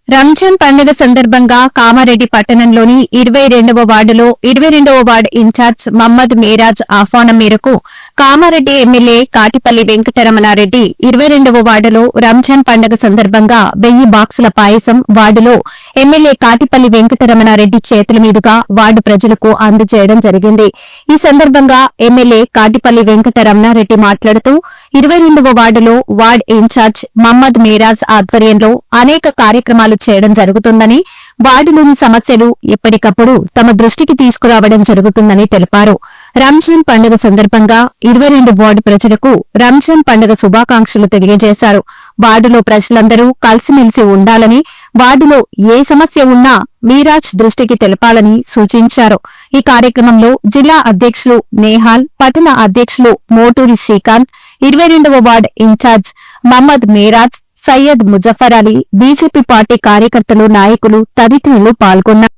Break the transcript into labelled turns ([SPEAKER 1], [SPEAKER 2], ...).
[SPEAKER 1] రంజాన్ పండుగ సందర్భంగా కామారెడ్డి పట్టణంలోని 22వ వార్డులో 22వ వార్డు ఇన్ఛార్జ్ మహమ్మద్ మేరాజ్ ఆహ్వానం మేరకు కామారెడ్డి ఎమ్మెల్యే కాటిపల్లి వెంకటరమణారెడ్డి 22వ వార్డులో రంజాన్ పండుగ సందర్భంగా 1000 బాక్సుల పాయసం వార్డులో ఎమ్మెల్యే కాటిపల్లి వెంకటరమణారెడ్డి చేతుల మీదుగా వార్డు ప్రజలకు అందజేయడం జరిగింది. ఈ సందర్భంగా ఎమ్మెల్యే కాటిపల్లి వెంకటరమణారెడ్డి మాట్లాడుతూ 22వ వార్డులో వార్డు ఇన్ఛార్జ్ మహమ్మద్ మేరాజ్ ఆధ్వర్యంలో అనేక కార్యక్రమాలు చేయడం జరుగుతుందని, వార్డులోని సమస్యలు ఎప్పటికప్పుడు తమ దృష్టికి తీసుకురావడం జరుగుతుందని తెలిపారు. రంజాన్ పండుగ సందర్భంగా 22 వార్డు ప్రజలకు రంజాన్ పండుగ శుభాకాంక్షలు తెలియజేశారు. వార్డులో ప్రజలందరూ కలిసిమెలిసి ఉండాలని, వార్డులో ఏ సమస్య ఉన్నా మీరాజ్ దృష్టికి తెలపాలని సూచించారు. ఈ కార్యక్రమంలో జిల్లా అధ్యక్షులు నేహాల్, పట్టణ అధ్యక్షులు మోటూరి శ్రీకాంత్, 22వ ward incharge Mohammed Meraj, Syed Muzaffar Ali, BJP party కార్యకర్తలు, నాయకులు తదితరులు పాల్గొన్నారు.